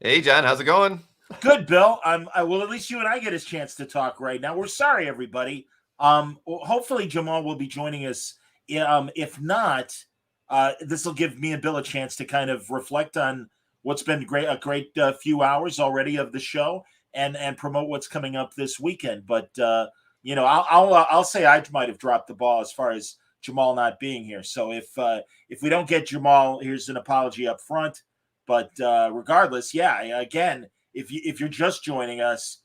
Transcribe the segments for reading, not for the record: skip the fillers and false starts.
Hey, John, how's it going? Good, Bill. Well, at least you and I get a chance to talk right now. We're sorry, everybody. Hopefully Jamal will be joining us. If not, this will give me and Bill a chance to kind of reflect on what's been a great few hours already of the show, and promote what's coming up this weekend. But I'll say I might have dropped the ball as far as Jamal not being here. So if we don't get Jamal, here's an apology up front. But regardless, yeah, again, if you're just joining us,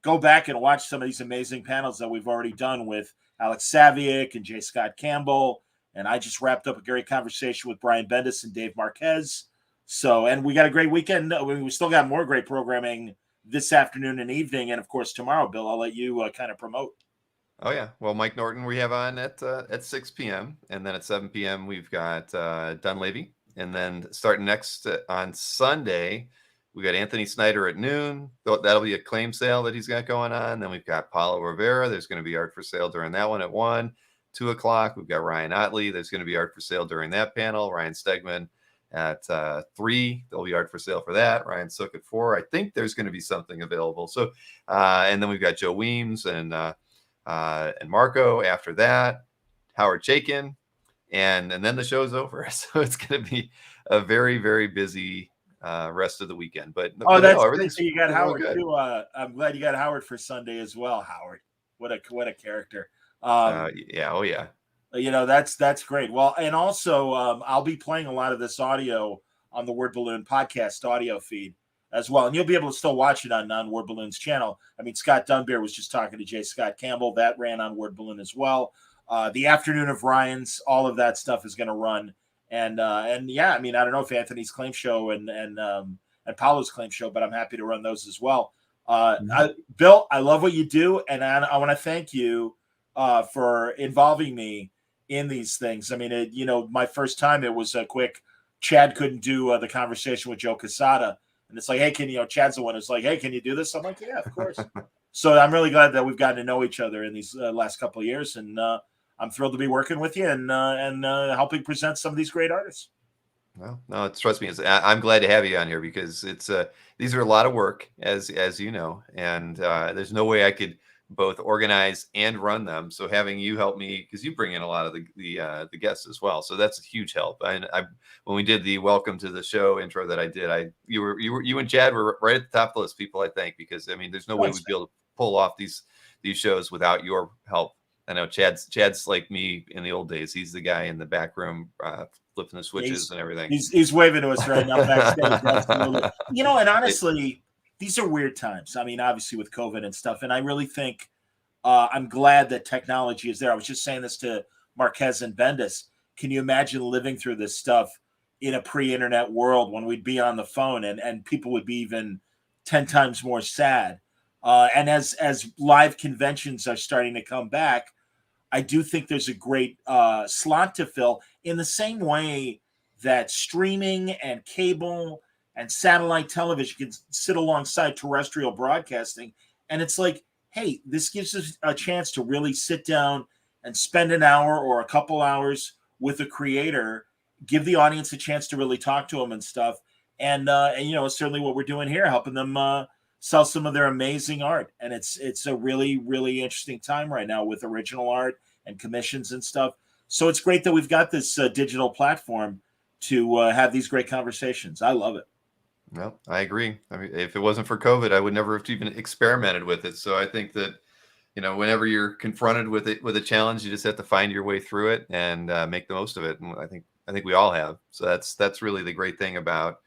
go back and watch some of these amazing panels that we've already done with Alex Saviuk and J. Scott Campbell. And I just wrapped up a great conversation with Brian Bendis and Dave Marquez. So, and we got a great weekend. We still got more great programming this afternoon and evening. And of course, tomorrow, Bill, I'll let you kind of promote. Oh yeah, well, Mike Norton we have on at 6 p.m. and then at 7 p.m. we've got Dunleavy, and then starting next on Sunday we got Anthony Snyder at noon. That'll be a claim sale that he's got going on. Then we've got Paulo Rivera. There's going to be art for sale during that one at 1, 2 o'clock. We've got Ryan Otley. There's going to be art for sale during that panel. Ryan Stegman at 3. There'll be art for sale for that. Ryan Sook at 4. I think there's going to be something available. So, and then we've got Joe Weems and Marco after that, Howard Chaykin, and then the show's over. So it's going to be a very, very busy rest of the weekend. But Everything's you got Howard good. Too. I'm glad you got Howard for Sunday as well. Howard, what a character. Yeah. That's great. Well, and also I'll be playing a lot of this audio on the Word Balloon podcast audio feed as well. And you'll be able to still watch it on Word Balloon's channel. I mean, Scott Dunbear was just talking to J. Scott Campbell. That ran on Word Balloon as well. The afternoon of Ryan's, all of that stuff is going to run. And yeah, I mean, I don't know if Anthony's claim show and Paulo's claim show, but I'm happy to run those as well. Bill, I love what you do. And I want to thank you for involving me in these things. I mean, my first time, it was a quick, Chad couldn't do the conversation with Joe Quesada. And it's like, hey, Chad's the one who's like, hey, can you do this? I'm like, yeah, of course. So I'm really glad that we've gotten to know each other in these last couple of years. And I'm thrilled to be working with you and helping present some of these great artists. Well, no, trust me, I'm glad to have you on here because these are a lot of work, as you know, and there's no way I could both organize and run them. So having you help me, because you bring in a lot of the guests as well, so that's a huge help. And when we did the welcome to the show intro that I did, you and Chad were right at the top of the list, people I thank, because I mean, there's no way we'd be able to pull off these shows without your help. I know Chad's like me in the old days. He's the guy in the back room flipping the switches and everything. He's waving to us right now backstage. And honestly, these are weird times. I mean, obviously with COVID and stuff. And I really think I'm glad that technology is there. I was just saying this to Marquez and Bendis. Can you imagine living through this stuff in a pre-internet world when we'd be on the phone and people would be even 10 times more sad? And as live conventions are starting to come back, I do think there's a great slot to fill in the same way that streaming and cable and satellite television can sit alongside terrestrial broadcasting. And it's like, hey, this gives us a chance to really sit down and spend an hour or a couple hours with a creator, give the audience a chance to really talk to them and stuff. And it's certainly what we're doing here, helping them sell some of their amazing art. And it's a really, really interesting time right now with original art and commissions and stuff. So it's great that we've got this digital platform to have these great conversations. I love it. No, I agree. I mean, if it wasn't for COVID, I would never have even experimented with it. So I think that, whenever you're confronted with a challenge, you just have to find your way through it and make the most of it. And I think we all have. So that's really the great thing about,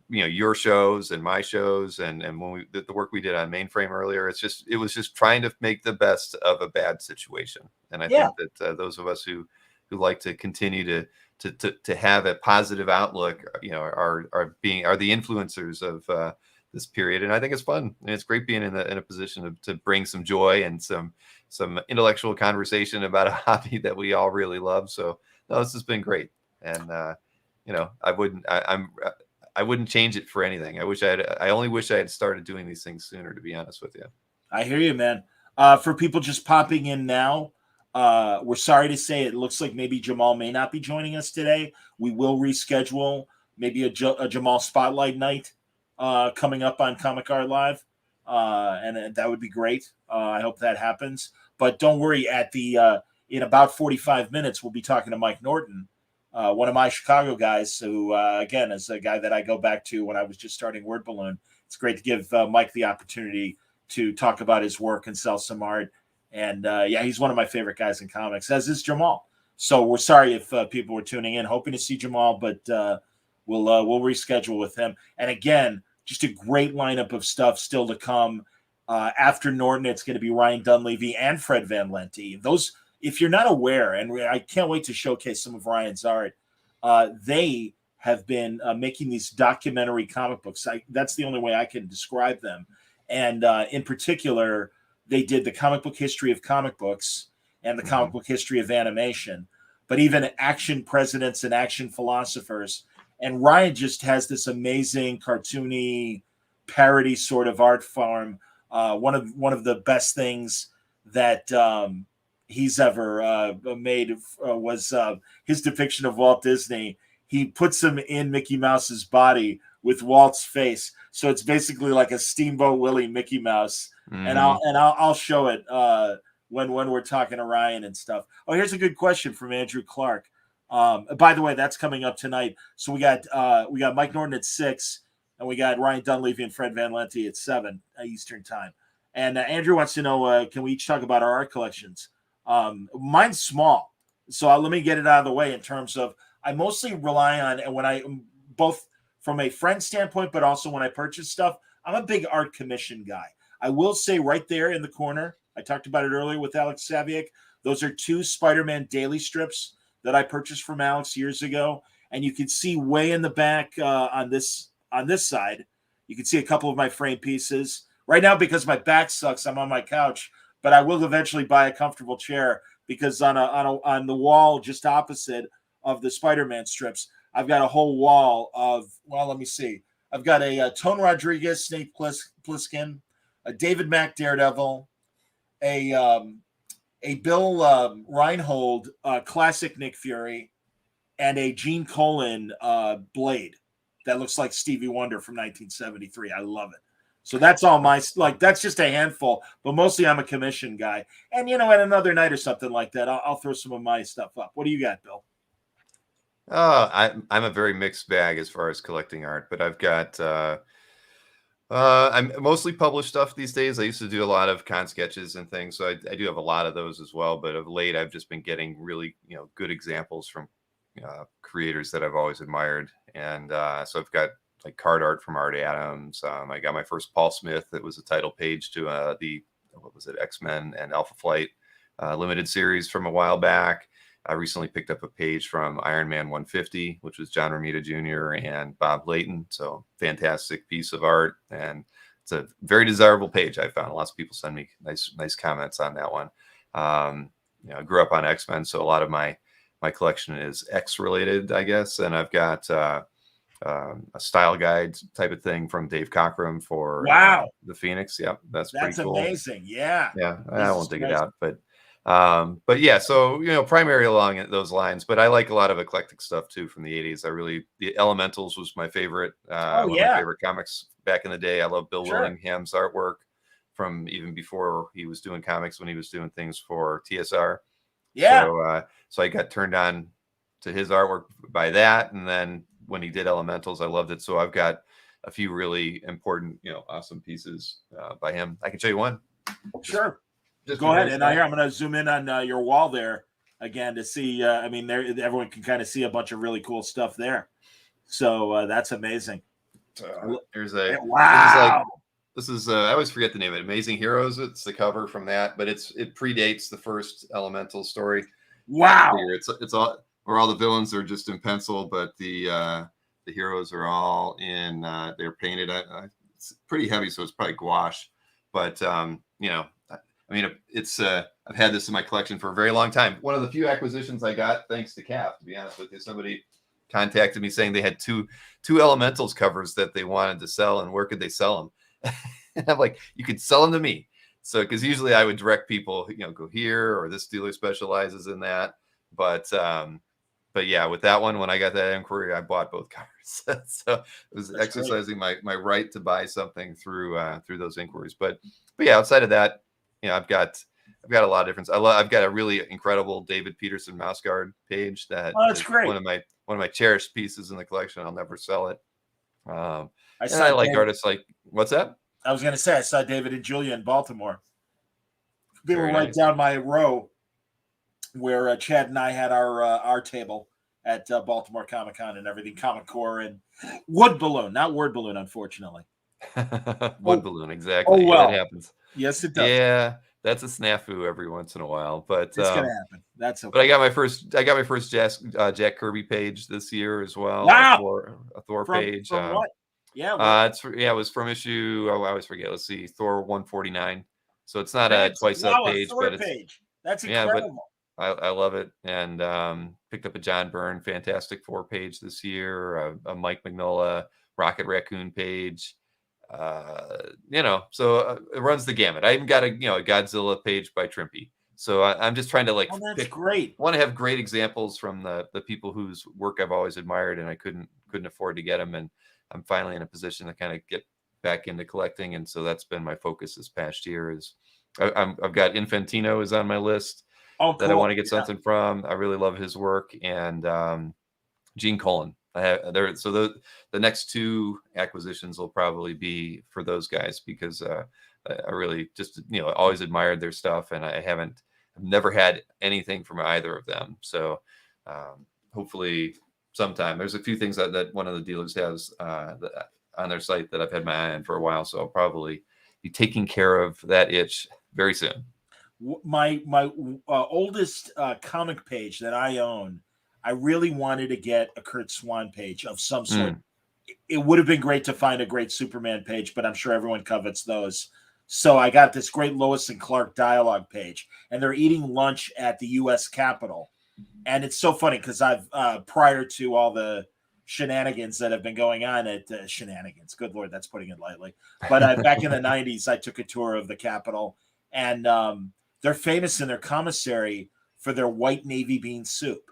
your shows and my shows and when the work we did on Mainframe earlier. It was just trying to make the best of a bad situation. And I think that those of us who like to continue to have a positive outlook, are the influencers of this period. And I think it's fun, and it's great being in a position to bring some joy and some intellectual conversation about a hobby that we all really love. So no, this has been great. And I wouldn't change it for anything. I only wish I had started doing these things sooner, to be honest with you. I hear you, man. For people just popping in now, we're sorry to say it looks like maybe Jamal may not be joining us today. We will reschedule maybe a Jamal spotlight night coming up on Comic Art Live, and that would be great. I hope that happens. But don't worry, in about 45 minutes, we'll be talking to Mike Norton, one of my Chicago guys, who, again, is a guy that I go back to when I was just starting Word Balloon. It's great to give Mike the opportunity to talk about his work and sell some art. And he's one of my favorite guys in comics, as is Jamal. So we're sorry if people were tuning in, hoping to see Jamal, but we'll reschedule with him. And again, just a great lineup of stuff still to come. After Norton, it's going to be Ryan Dunleavy and Fred Van Lente. Those, if you're not aware, and I can't wait to showcase some of Ryan's art, they have been making these documentary comic books. That's the only way I can describe them. And in particular, they did the comic book history of comic books and the comic book history of animation, but even action presidents and action philosophers. And Ryan just has this amazing cartoony parody sort of art form. One of the best things that he's ever made was his depiction of Walt Disney. He puts him in Mickey Mouse's body with Walt's face, so it's basically like a Steamboat Willie Mickey Mouse. And I'll show it when we're talking to Ryan and stuff. Oh, here's a good question from Andrew Clark. By the way, that's coming up tonight. So we got Mike Norton at 6, and we got Ryan Dunleavy and Fred Van Lente at 7 Eastern time. And Andrew wants to know, can we each talk about our art collections? Mine's small, so let me get it out of the way in terms of I mostly rely on, and when I both from a friend standpoint, but also when I purchase stuff, I'm a big art commission guy. I will say right there in the corner, I talked about it earlier with Alex Saviak. Those are 2 Spider-Man daily strips that I purchased from Alex years ago, and you can see way in the back on this side, you can see a couple of my frame pieces. Right now, because my back sucks, I'm on my couch, but I will eventually buy a comfortable chair because on the wall just opposite of the Spider-Man strips, I've got a whole wall of, well, let me see. I've got a Tone Rodriguez Snake Plissken, a David Mack Daredevil, a Bill Reinhold classic Nick Fury, and a Gene Colan Blade that looks like Stevie Wonder from 1973. I love it. So that's all that's just a handful, but mostly I'm a commission guy. And, at another night or something like that, I'll throw some of my stuff up. What do you got, Bill? I'm a very mixed bag as far as collecting art, but I've got I'm mostly published stuff these days. I used to do a lot of con sketches and things, so I do have a lot of those as well. But of late, I've just been getting really good examples from creators that I've always admired, and so I've got like card art from Art Adams. I got my first Paul Smith. It was a title page to the X-Men and Alpha Flight limited series from a while back. I recently picked up a page from Iron Man 150, which was John Romita Jr. and Bob Layton. So fantastic piece of art, and it's a very desirable page. I found lots of people send me nice comments on that one. I grew up on X-Men, so a lot of my collection is X related, I guess, and I've got a style guide type of thing from Dave Cockrum for the Phoenix. Yeah, that's pretty cool. Amazing. Yeah, I won't dig it out, but yeah, so primarily along those lines, but I like a lot of eclectic stuff too from the 80s. The Elementals was my favorite. One of my favorite comics back in the day. I love Bill Willingham's artwork from even before he was doing comics, when he was doing things for TSR. So I got turned on to his artwork by that, and then when he did Elementals, I loved it. So I've got a few really important, awesome pieces by him. I can show you one. Sure. Just go ahead. And I'm going to zoom in on your wall there again to see. Everyone can kind of see a bunch of really cool stuff there. So that's amazing. There's a wow. This is I always forget the name of it. Amazing Heroes. It's the cover from that, but it predates the first Elemental story. Wow. It's all where all the villains are just in pencil, but the heroes are all in. They're painted. It's pretty heavy, so it's probably gouache. But it's I've had this in my collection for a very long time. One of the few acquisitions I got thanks to Cap, to be honest with you. Somebody contacted me saying they had two Elementals covers that they wanted to sell, and where could they sell them? And I'm like, you could sell them to me. So because usually I would direct people, go here, or this dealer specializes in that. But but yeah, with that one, when I got that inquiry, I bought both covers. So it was That's great. exercising my right to buy something through those inquiries. But yeah, outside of that, I've got a lot of different. I've got a really incredible David Peterson mouse guard page that Oh, that's is great. one of my cherished pieces in the collection. I'll never sell it. I And I saw like David, artists like, what's that? I was going to say, I saw David and Julia in Baltimore. They were Very right nice. down my row where Chad and I had our table at Baltimore Comic Con and everything, Comic Core and Wood Balloon, not Word Balloon, unfortunately. Wood Oh, balloon, oh exactly. Yeah, that well. happens. Yes, it does. Yeah, that's a snafu every once in a while. But It's going to happen. That's but I okay. got my first Jack Kirby page this year as well. Wow. A Thor From page. what? Yeah, what? It was from issue. Oh, I always forget. Let's see, Thor 149. So it's not a That's twice up wow, a page, Thor but it's page. That's but incredible. I love it. And picked up a John Byrne Fantastic Four page this year, a Mike Mignola Rocket Raccoon page. So it runs the gamut. I even got a Godzilla page by Trimpy. So I'm just trying to Oh, that's great. want to have great examples from the people whose work I've always admired, and I couldn't afford to get them, and I'm finally in a position to kind of get back into collecting, and so that's been my focus this past year. Is I've got Infantino is on my list that I want to get something from. I really love his work, and Gene Colan. So the next two acquisitions will probably be for those guys because I really just always admired their stuff, and I've never had anything from either of them. So hopefully sometime. There's a few things that one of the dealers has on their site that I've had my eye on for a while, so I'll probably be taking care of that itch very soon. My oldest comic page that I own, I really wanted to get a Kurt Swan page of some sort. It would have been great to find a great Superman page, but I'm sure everyone covets those. So I got this great Lois and Clark dialogue page, and they're eating lunch at the U.S. Capitol. And it's so funny because I've prior to all the shenanigans that have been going on at shenanigans, good Lord, that's putting it lightly. But back in the 90s, I took a tour of the Capitol, and they're famous in their commissary for their white navy bean soup.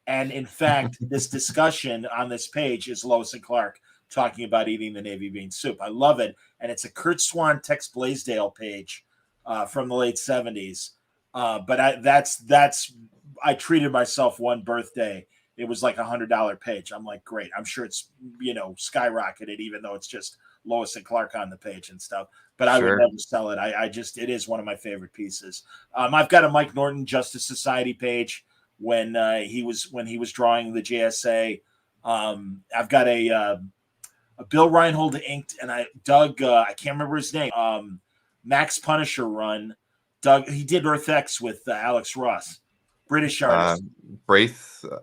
And in fact, this discussion on this page is Lois and Clark talking about eating the navy bean soup. I love it. And it's a Kurt Swan Tex Blaisdell page from the late 70s. But I treated myself one birthday. It was like $100 page. I'm like, great. I'm sure it's, skyrocketed, even though it's just Lois and Clark on the page and stuff. But I would never sell it. It is one of my favorite pieces. I've got a Mike Norton Justice Society page when he was drawing the JSA. I've got a Bill Reinhold inked, and I can't remember his name. Max Punisher run. He did Earth X with Alex Ross, British artist.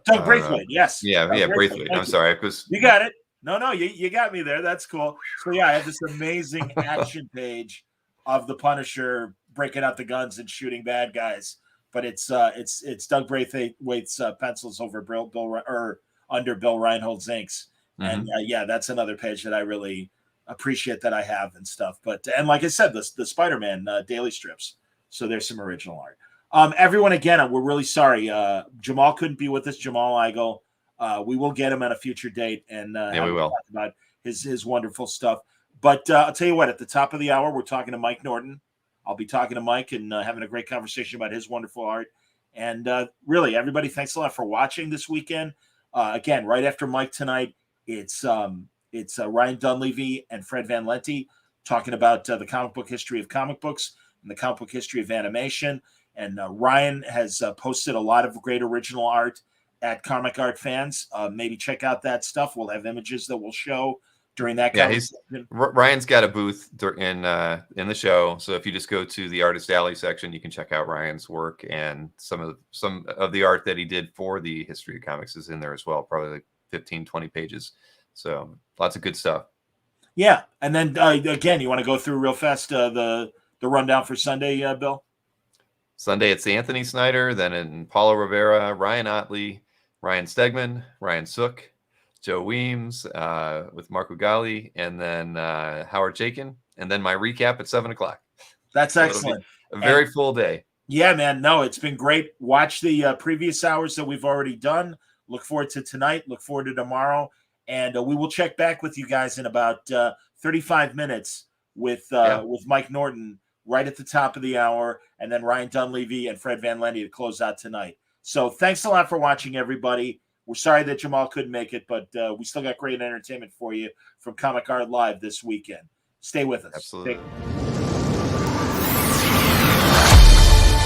Doug Braithwaite, yes. Yeah, Braithwaite. I'm sorry, because you got it. No, you got me there. That's cool. So yeah, I have this amazing action page of the Punisher breaking out the guns and shooting bad guys. But it's Doug Braithwaite's pencils over under Bill Reinhold's inks, and that's another page that I really appreciate that I have and stuff. But and like I said, the Spider-Man daily strips. So there's some original art. Everyone, again, we're really sorry. Jamal couldn't be with us. Jamal Igle. We will get him at a future date, and we will talk about his wonderful stuff. But I'll tell you what. At the top of the hour, we're talking to Mike Norton. I'll be talking to Mike and having a great conversation about his wonderful art. And really, everybody, thanks a lot for watching this weekend. Again, right after Mike tonight, it's Ryan Dunleavy and Fred Van Lente talking about the comic book history of comic books and the comic book history of animation. And Ryan has posted a lot of great original art at Comic Art Fans. Maybe check out that stuff. We'll have images that we'll show during that conversation. Ryan's got a booth in the show, so if you just go to the Artist Alley section, you can check out Ryan's work, and some of the art that he did for the history of comics is in there as well, probably like 15-20 pages. So lots of good stuff. Yeah, and then again, you want to go through real fast the rundown for Sunday, Bill? Sunday it's Anthony Snyder, then in Paulo Rivera, Ryan Otley, Ryan Stegman, Ryan Sook, Joe Weems with Marco Gali, and then Howard Chaykin, and then my recap at 7:00. That's excellent. A very full day. Yeah, man. No, it's been great. Watch the previous hours that we've already done. Look forward to tonight. Look forward to tomorrow. And we will check back with you guys in about 35 minutes with Mike Norton right at the top of the hour, and then Ryan Dunleavy and Fred Van Lendy to close out tonight. So thanks a lot for watching, everybody. We're sorry that Jamal couldn't make it, but we still got great entertainment for you from Comic Art Live this weekend. Stay with us. Absolutely.